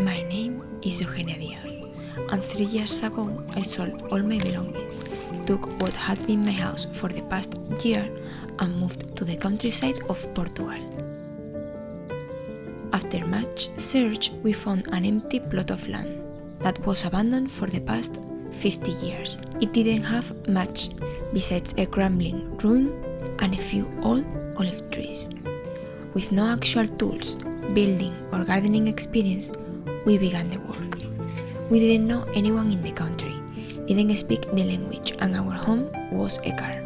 My name is Eugenia Diaz, and 3 years ago I sold all my belongings, took what had been my house for the past year and moved to the countryside of Portugal. After much search, we found an empty plot of land that was abandoned for the past 50 years. It didn't have much besides a crumbling ruin and a few old olive trees. With no actual tools, building or gardening experience, we began the work. We didn't know anyone in the country, didn't speak the language, and our home was a car.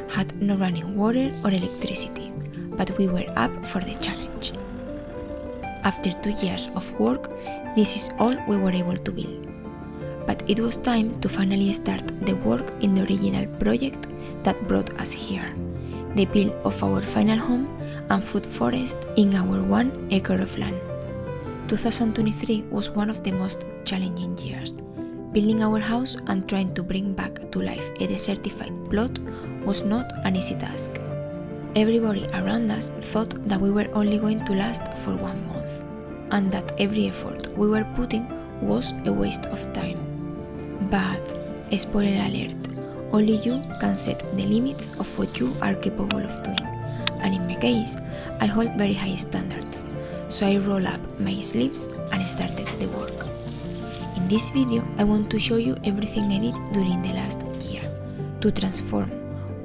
Had no running water or electricity, but we were up for the challenge. After 2 years of work, this is all we were able to build. But it was time to finally start the work in the original project that brought us here, the build of our final home and food forest in our 1 acre of land. 2023 was one of the most challenging years. Building our house and trying to bring back to life a desertified plot was not an easy task. Everybody around us thought that we were only going to last for 1 month, and that every effort we were putting was a waste of time. But, spoiler alert, only you can set the limits of what you are capable of doing, and in my case, I hold very high standards, so I roll up my sleeves and started the work. In this video, I want to show you everything I did during the last year to transform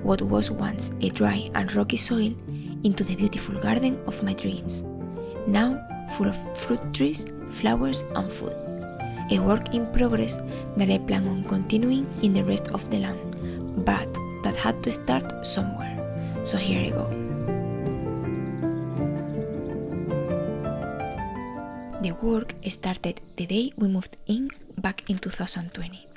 what was once a dry and rocky soil into the beautiful garden of my dreams, now full of fruit trees, flowers and food. A work in progress that I plan on continuing in the rest of the land, but that had to start somewhere. So here I go. The work started the day we moved in back in 2020.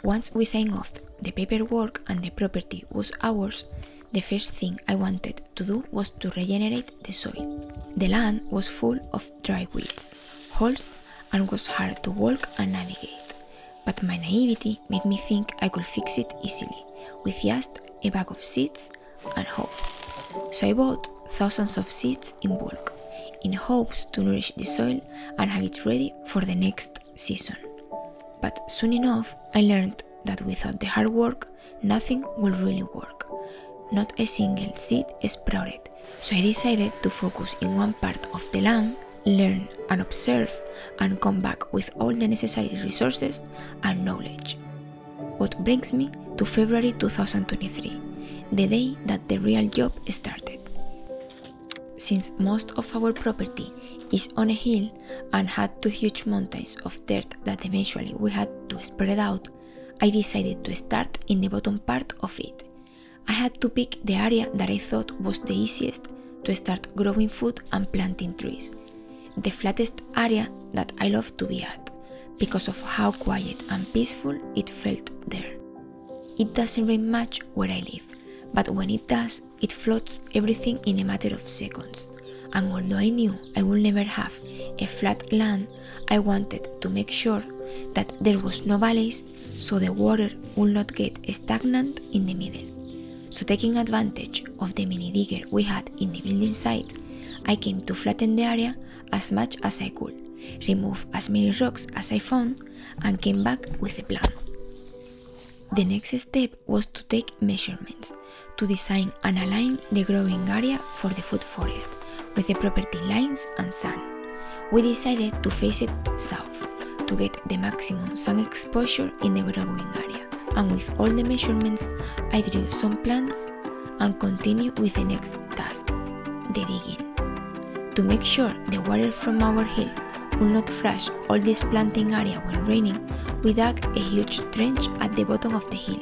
Once we signed off the paperwork and the property was ours, the first thing I wanted to do was to regenerate the soil. The land was full of dry weeds, holes, and was hard to walk and navigate. But my naivety made me think I could fix it easily, with just a bag of seeds and hope. So I bought thousands of seeds in bulk, in hopes to nourish the soil and have it ready for the next season. But soon enough, I learned that without the hard work, nothing will really work. Not a single seed sprouted, so I decided to focus in one part of the land, learn and observe, and come back with all the necessary resources and knowledge. What brings me to February 2023, the day that the real job started. Since most of our property is on a hill and had 2 huge mountains of dirt that eventually we had to spread out, I decided to start in the bottom part of it. I had to pick the area that I thought was the easiest to start growing food and planting trees, the flattest area that I love to be at, because of how quiet and peaceful it felt there. It doesn't rain much where I live, but when it does, it floods everything in a matter of seconds. And although I knew I would never have a flat land, I wanted to make sure that there was no valleys, so the water would not get stagnant in the middle. So taking advantage of the mini digger we had in the building site, I came to flatten the area as much as I could, remove as many rocks as I found, and came back with a plan. The next step was to take measurements, to design and align the growing area for the food forest, with the property lines and sun. We decided to face it south, to get the maximum sun exposure in the growing area. And with all the measurements, I drew some plans and continued with the next task, the digging. To make sure the water from our hill would not flush all this planting area when raining, we dug a huge trench at the bottom of the hill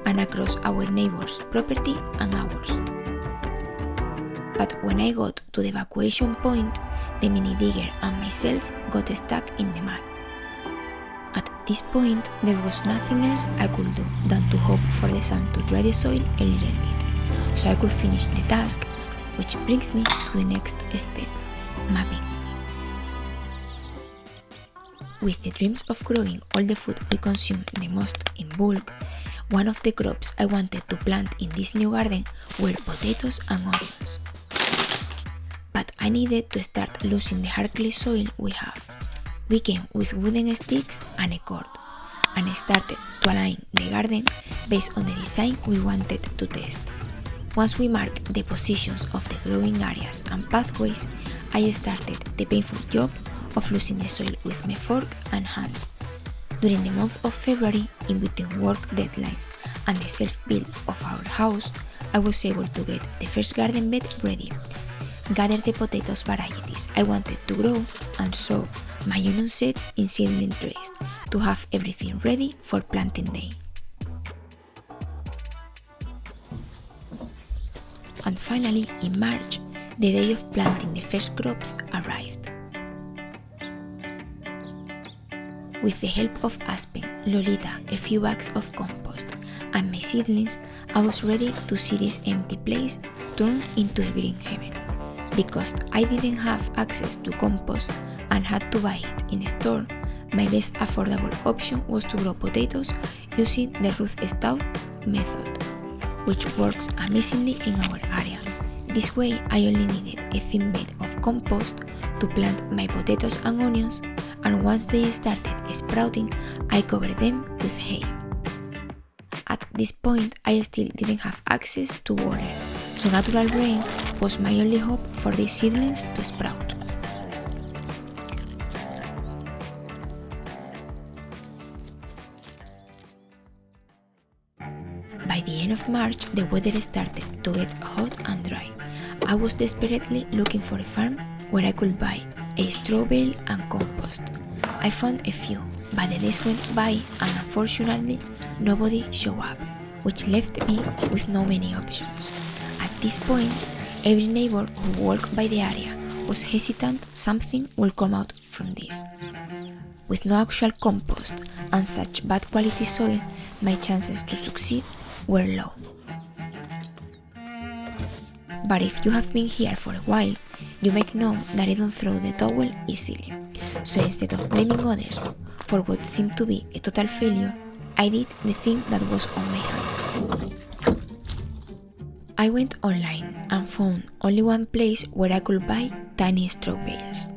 and across our neighbor's property and ours. But when I got to the evacuation point, the mini digger and myself got stuck in the mud. At this point, there was nothing else I could do than to hope for the sun to dry the soil a little bit, so I could finish the task, which brings me to the next step, mapping. With the dreams of growing all the food we consume the most in bulk, one of the crops I wanted to plant in this new garden were potatoes and onions. But I needed to start losing the hard clay soil we have. We came with wooden sticks and a cord, and started to align the garden based on the design we wanted to test. Once we marked the positions of the growing areas and pathways, I started the painful job of losing the soil with my fork and hands. During the month of February, in between work deadlines and the self-build of our house, I was able to get the first garden bed ready, gather the potatoes varieties I wanted to grow, and sow my onion seeds in seedling trays to have everything ready for planting day. And finally, in March, the day of planting the first crops arrived. With the help of Aspen, Lolita, a few bags of compost, and my seedlings, I was ready to see this empty place turn into a green heaven. Because I didn't have access to compost and had to buy it in a store, my best affordable option was to grow potatoes using the root stout method, which works amazingly in our area. This way, I only needed a thin bed of compost to plant my potatoes and onions, and once they started sprouting, I covered them with hay. At this point, I still didn't have access to water, so natural rain was my only hope for these seedlings to sprout. By the end of March, the weather started to get hot and dry. I was desperately looking for a farm where I could buy a straw bale and compost. I found a few, but the days went by and unfortunately nobody showed up, which left me with no many options. At this point, every neighbor who walked by the area was hesitant something will come out from this. With no actual compost and such bad quality soil, my chances to succeed were low. But if you have been here for a while, you may know that I don't throw the towel easily. So instead of blaming others for what seemed to be a total failure, I did the thing that was on my hands. I went online and found only one place where I could buy tiny straw bales.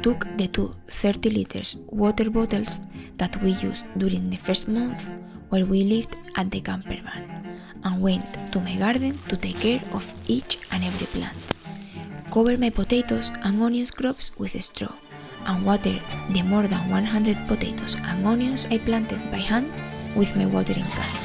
Took the two 30 liters water bottles that we used during the first month while we lived at the camper van, and went to my garden to take care of each and every plant. Cover my potatoes and onions crops with straw, and water the more than 100 potatoes and onions I planted by hand with my watering can.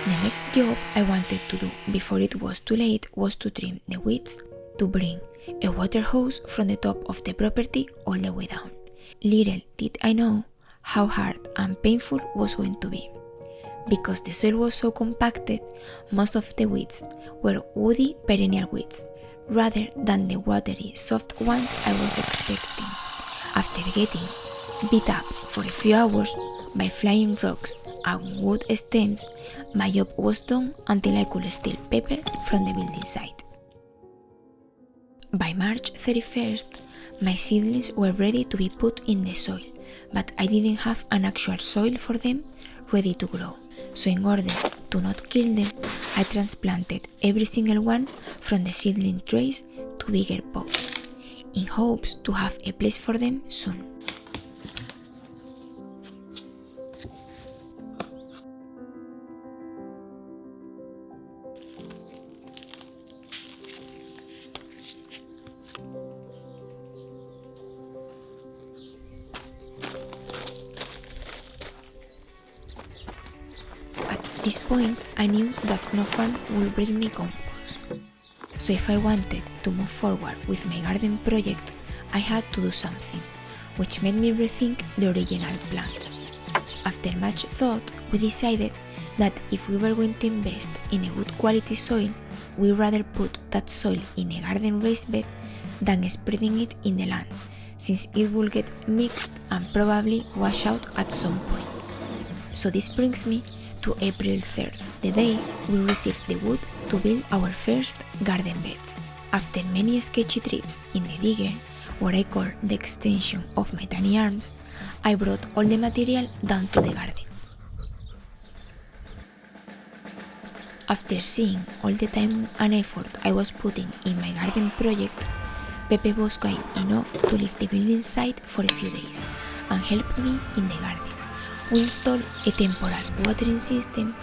The next job I wanted to do before it was too late was to trim the weeds to bring a water hose from the top of the property all the way down. Little did I know how hard and painful was going to be. Because the soil was so compacted, most of the weeds were woody perennial weeds, rather than the watery soft ones I was expecting. After getting beat up for a few hours by flying rocks and wood stems, my job was done until I could steal pepper from the building site. By March 31st, my seedlings were ready to be put in the soil, but I didn't have an actual soil for them ready to grow. So in order to not kill them, I transplanted every single one from the seedling trays to bigger pots, in hopes to have a place for them soon. At this point, I knew that no farm would bring me compost. So if I wanted to move forward with my garden project, I had to do something, which made me rethink the original plan. After much thought, we decided that if we were going to invest in a good quality soil, we'd rather put that soil in a garden raised bed than spreading it in the land, since it will get mixed and probably wash out at some point. So this brings me to April 3rd, the day we received the wood to build our first garden beds. After many sketchy trips in the digger, what I call the extension of my tiny arms, I brought all the material down to the garden. After seeing all the time and effort I was putting in my garden project, Pepe was kind enough to leave the building site for a few days and help me in the garden. We installed a temporary watering system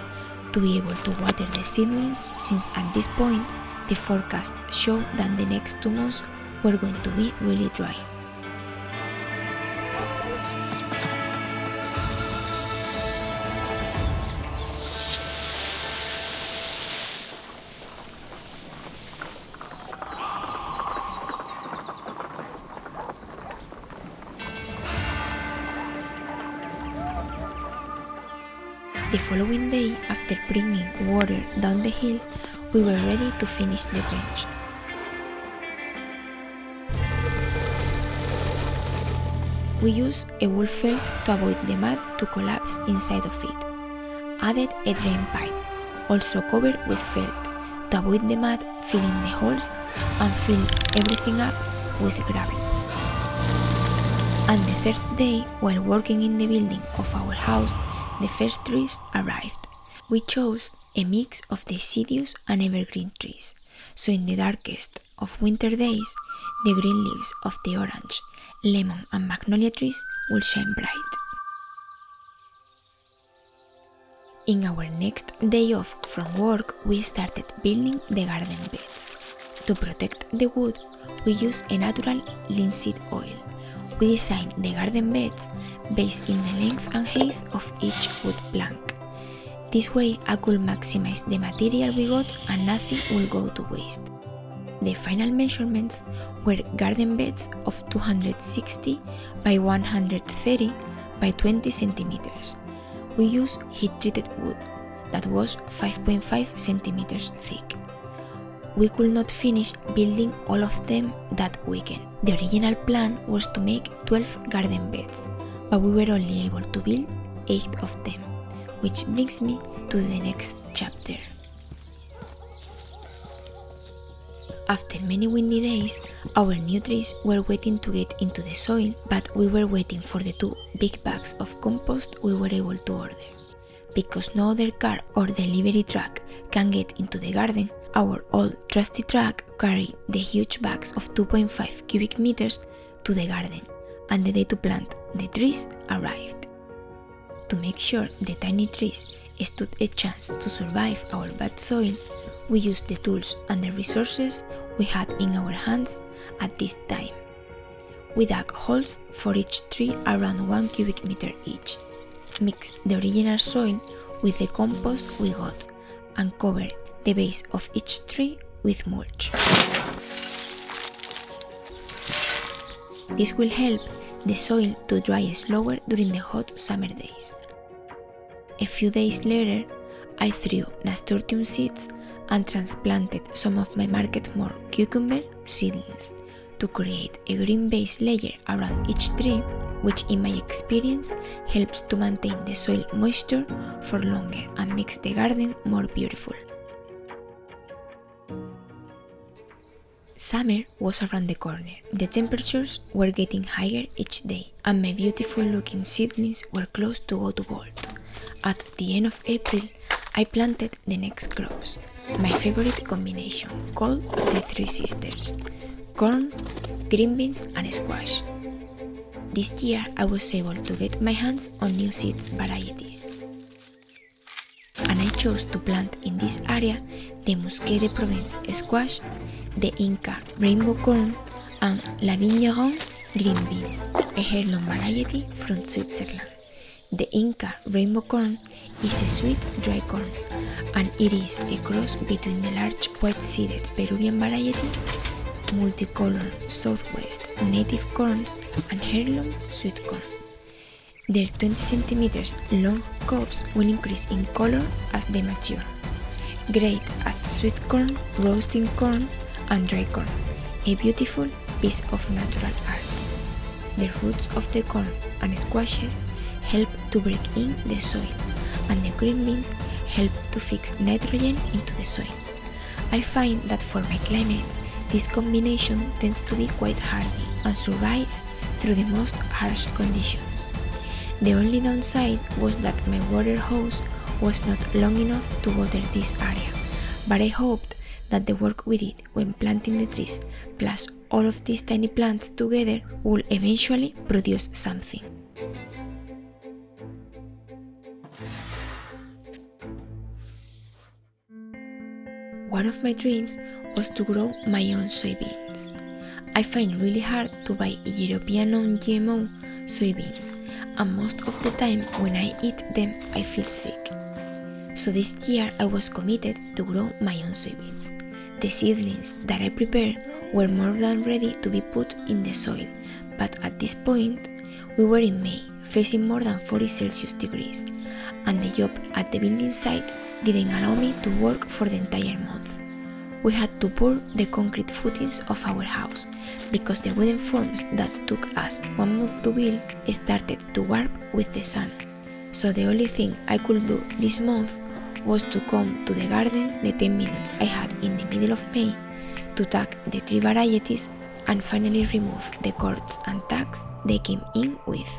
to be able to water the seedlings, since at this point the forecast showed that the next 2 months were going to be really dry. The following day, after bringing water down the hill, we were ready to finish the trench. We used a wool felt to avoid the mud to collapse inside of it. Added a drain pipe, also covered with felt, to avoid the mud filling the holes, and fill everything up with gravel. And the third day, while working in the building of our house, the first trees arrived. We chose a mix of deciduous and evergreen trees, so in the darkest of winter days, the green leaves of the orange, lemon and magnolia trees will shine bright. In our next day off from work, we started building the garden beds. To protect the wood, we used a natural linseed oil. We designed the garden beds based in the length and height of each wood plank. This way I could maximize the material we got and nothing will go to waste. The final measurements were garden beds of 260 by 130 by 20 centimeters. We used heat-treated wood that was 5.5 centimeters thick. We could not finish building all of them that weekend. The original plan was to make 12 garden beds, but we were only able to build 8 of them, which brings me to the next chapter. After many windy days, our new trees were waiting to get into the soil, but we were waiting for the 2 big bags of compost we were able to order. Because no other car or delivery truck can get into the garden, our old trusty truck carried the huge bags of 2.5 cubic meters to the garden, and the day to plant the trees arrived. To make sure the tiny trees stood a chance to survive our bad soil, we used the tools and the resources we had in our hands at this time. We dug holes for each tree around 1 cubic meter each, mixed the original soil with the compost we got, and covered the base of each tree with mulch. This will help the soil to dry slower during the hot summer days. A few days later, I threw nasturtium seeds and transplanted some of my market-more cucumber seedlings to create a green base layer around each tree, which in my experience helps to maintain the soil moisture for longer and makes the garden more beautiful. Summer was around the corner. The temperatures were getting higher each day, and my beautiful looking seedlings were close to go to bolt. At the end of April, I planted the next crops, my favorite combination, called the Three Sisters: corn, green beans and squash. This year I was able to get my hands on new seeds varieties, and I chose to plant in this area the Musqué de Provence squash, the Inca rainbow corn, and La Vigneron green beans, a heirloom variety from Switzerland. The Inca rainbow corn is a sweet dry corn, and it is a cross between the large white-seeded Peruvian variety, multicolor Southwest native corns, and heirloom sweet corn. Their 20 centimeters long cobs will increase in color as they mature. Great as sweet corn, roasting corn, and dry corn, a beautiful piece of natural art. The roots of the corn and squashes help to break in the soil, and the green beans help to fix nitrogen into the soil. I find that for my climate, this combination tends to be quite hardy and survives through the most harsh conditions. The only downside was that my water hose was not long enough to water this area, but I hoped that the work we did when planting the trees plus all of these tiny plants together will eventually produce something. One of my dreams was to grow my own soybeans. I find really hard to buy European non-GMO soybeans, and most of the time when I eat them I feel sick. So this year I was committed to grow my own soybeans. The seedlings that I prepared were more than ready to be put in the soil, but at this point we were in May, facing more than 40 Celsius degrees, and the job at the building site didn't allow me to work for the entire month. We had to pour the concrete footings of our house because the wooden forms that took us 1 month to build started to warp with the sun. So the only thing I could do this month was to come to the garden the 10 minutes I had in the middle of May to tag the tree varieties and finally remove the cords and tags they came in with.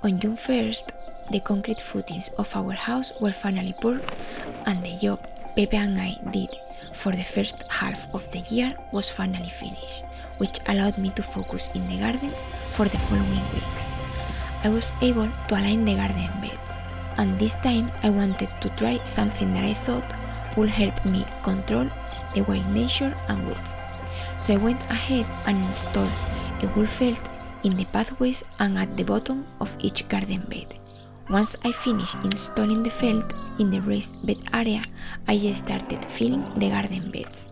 On June 1st, the concrete footings of our house were finally poured, and the job Pepe and I did for the first half of the year was finally finished, which allowed me to focus in the garden for the following weeks. I was able to align the garden beds, and this time I wanted to try something that I thought would help me control the wild nature and weeds. So I went ahead and installed a wool felt in the pathways and at the bottom of each garden bed. Once I finished installing the felt in the raised bed area, I just started filling the garden beds.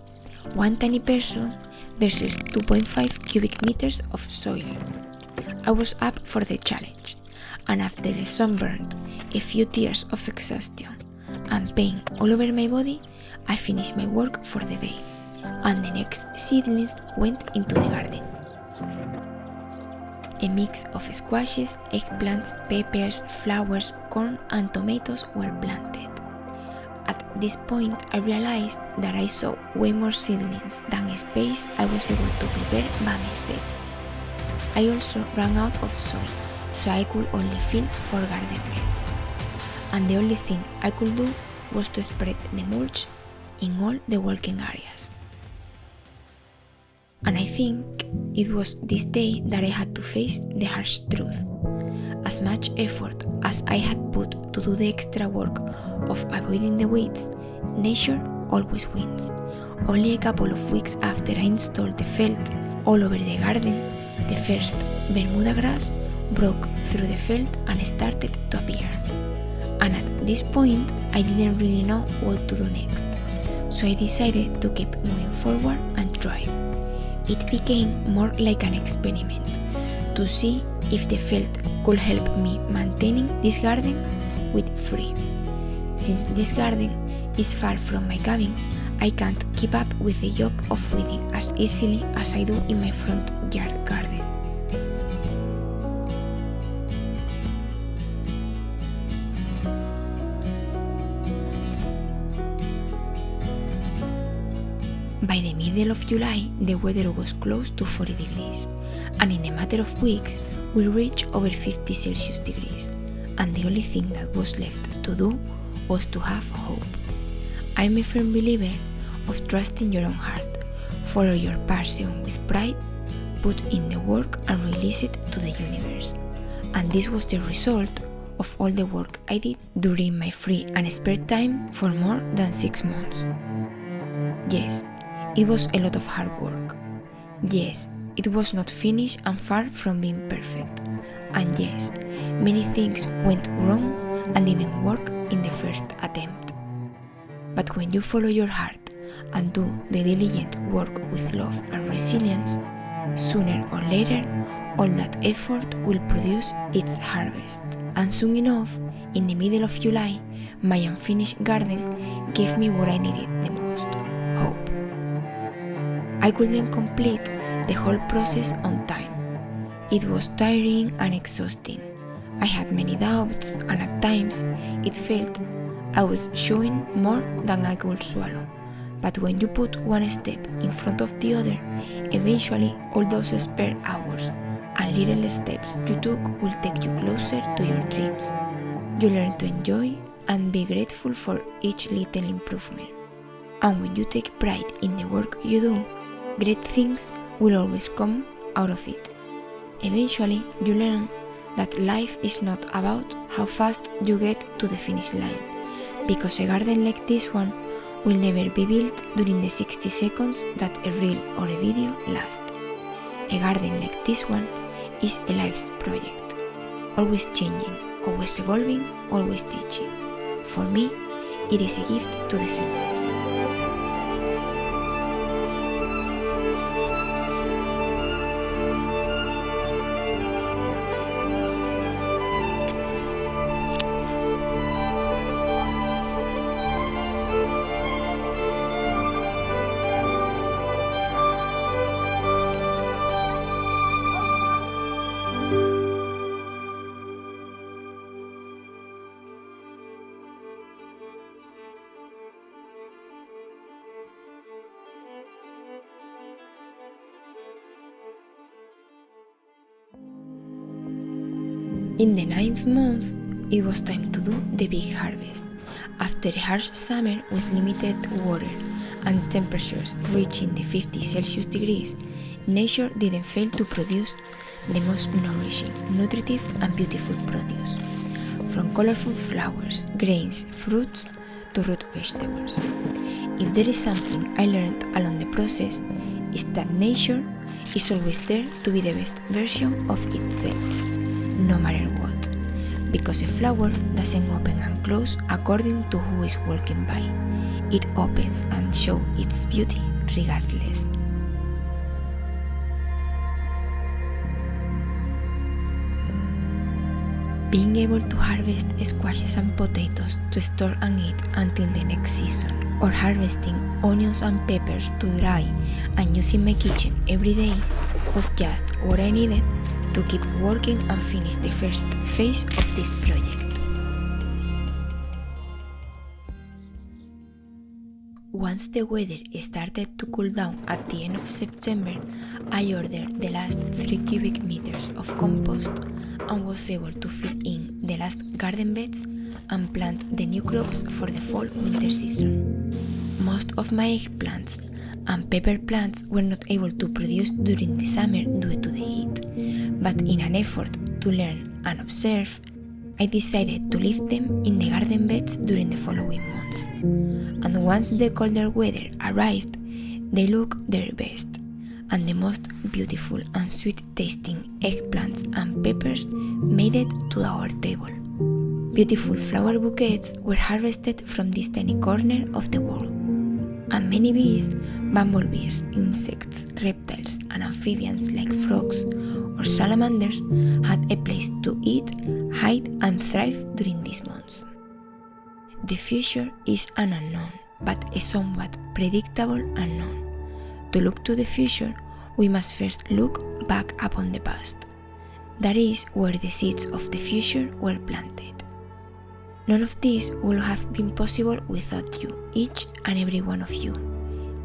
One tiny person versus 2.5 cubic meters of soil. I was up for the challenge, and after a sunburn, a few tears of exhaustion, and pain all over my body, I finished my work for the day, and the next seedlings went into the garden. A mix of squashes, eggplants, peppers, flowers, corn and tomatoes were planted. At this point I realized that I saw way more seedlings than space I was able to prepare by myself. I also ran out of soil, so I could only fill 4 garden beds. And the only thing I could do was to spread the mulch in all the working areas. And I think it was this day that I had to face the harsh truth. As much effort as I had put to do the extra work of avoiding the weeds, nature always wins. Only a couple of weeks after I installed the felt all over the garden, the first Bermuda grass broke through the felt and started to appear. And at this point, I didn't really know what to do next, so I decided to keep moving forward and try. It became more like an experiment to see if the felt could help me maintaining this garden weed-free. Since this garden is far from my cabin, I can't keep up with the job of weeding as easily as I do in my front yard garden. By the middle of July, the weather was close to 40 degrees, and in a matter of weeks, we reached over 50 Celsius degrees, and the only thing that was left to do was to have hope. I'm a firm believer of trusting your own heart, follow your passion with pride, put in the work and release it to the universe. And this was the result of all the work I did during my free and spare time for more than 6 months. Yes, it was a lot of hard work. Yes, it was not finished and far from being perfect. And yes, many things went wrong and didn't work in the first attempt. But when you follow your heart and do the diligent work with love and resilience, sooner or later, all that effort will produce its harvest. And soon enough, in the middle of July, my unfinished garden gave me what I needed the most: hope. I couldn't complete the whole process on time. It was tiring and exhausting. I had many doubts, and at times it felt I was showing more than I could swallow. But when you put one step in front of the other, eventually all those spare hours and little steps you took will take you closer to your dreams. You learn to enjoy and be grateful for each little improvement. And when you take pride in the work you do, great things will always come out of it. Eventually, you learn that life is not about how fast you get to the finish line, because a garden like this one will never be built during the 60 seconds that a reel or a video lasts. A garden like this one is a life's project, always changing, always evolving, always teaching. For me, it is a gift to the senses. In the 9th month, it was time to do the big harvest. After a harsh summer with limited water and temperatures reaching the 50 Celsius degrees, nature didn't fail to produce the most nourishing, nutritive and beautiful produce. From colorful flowers, grains, fruits to root vegetables. If there is something I learned along the process, is that nature is always there to be the best version of itself, no matter what, because a flower doesn't open and close according to who is walking by. It opens and shows its beauty regardless. Being able to harvest squashes and potatoes to store and eat until the next season, or harvesting onions and peppers to dry and use in my kitchen every day was just what I needed to keep working and finish the first phase of this project. Once the weather started to cool down at the end of September, I ordered the last 3 cubic meters of compost and was able to fill in the last garden beds and plant the new crops for the fall-winter season. Most of my eggplants and pepper plants were not able to produce during the summer due to the heat, but in an effort to learn and observe, I decided to leave them in the garden beds during the following months. And once the colder weather arrived, they looked their best, and the most beautiful and sweet-tasting eggplants and peppers made it to our table. Beautiful flower bouquets were harvested from this tiny corner of the world, and many bees, bumblebees, insects, reptiles, and amphibians like frogs or salamanders had a place to eat, hide, and thrive during these months. The future is an unknown, but a somewhat predictable unknown. To look to the future, we must first look back upon the past. That is where the seeds of the future were planted. None of this would have been possible without you, each and every one of you,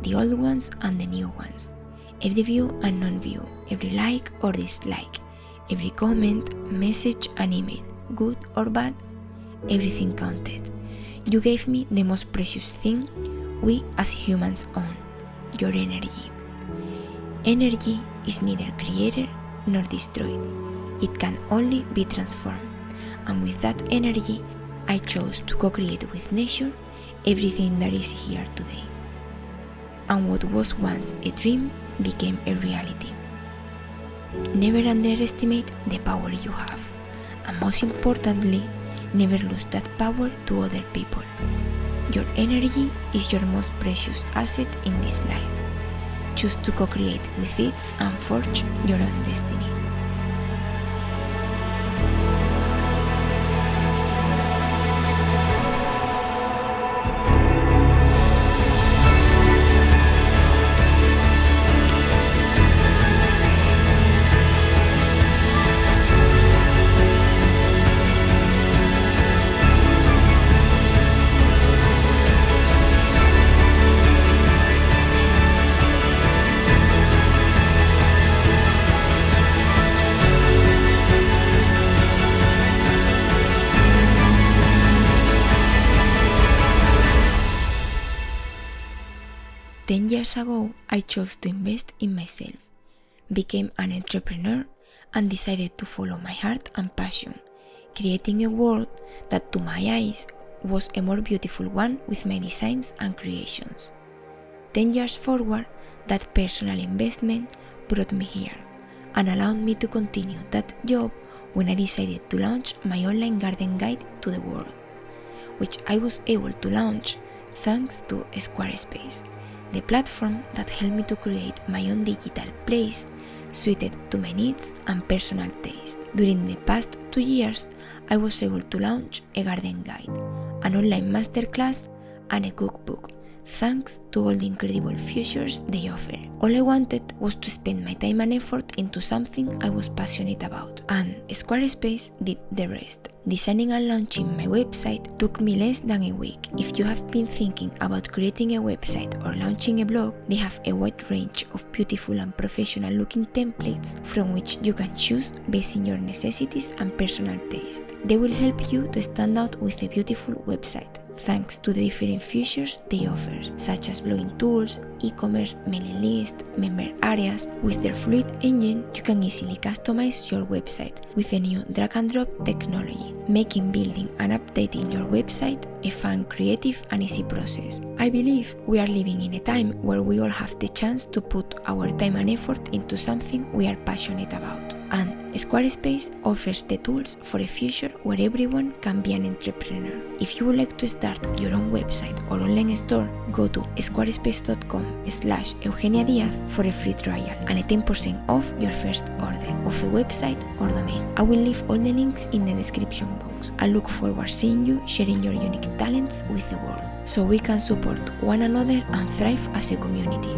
the old ones and the new ones, every view and non-view, every like or dislike, every comment, message and email, good or bad, everything counted. You gave me the most precious thing we as humans own, your energy. Energy is neither created nor destroyed. It can only be transformed, and with that energy, I chose to co-create with nature everything that is here today. And what was once a dream became a reality. Never underestimate the power you have, and most importantly, never lose that power to other people. Your energy is your most precious asset in this life. Choose to co-create with it and forge your own destiny. years ago, I chose to invest in myself, became an entrepreneur, and decided to follow my heart and passion, creating a world that to my eyes was a more beautiful one with my designs and creations. 10 years forward, that personal investment brought me here and allowed me to continue that job when I decided to launch my online garden guide to the world, which I was able to launch thanks to Squarespace, the platform that helped me to create my own digital place suited to my needs and personal taste. During the past 2 years, I was able to launch a garden guide, an online masterclass, and a cookbook, thanks to all the incredible features they offer. All I wanted was to spend my time and effort into something I was passionate about, and Squarespace did the rest. Designing and launching my website took me less than a week. If you have been thinking about creating a website or launching a blog, they have a wide range of beautiful and professional looking templates from which you can choose based on your necessities and personal taste. They will help you to stand out with a beautiful website, thanks to the different features they offer, such as blogging tools, e-commerce, mailing list, member areas. With their fluid engine, you can easily customize your website with a new drag-and-drop technology, making building and updating your website a fun, creative, and easy process. I believe we are living in a time where we all have the chance to put our time and effort into something we are passionate about. And Squarespace offers the tools for a future where everyone can be an entrepreneur. If you would like to start your own website or online store, go to squarespace.com/Eugenia Diaz for a free trial and a 10% off your first order of a website or domain. I will leave all the links in the description box. I look forward to seeing you sharing your unique talents with the world, so we can support one another and thrive as a community.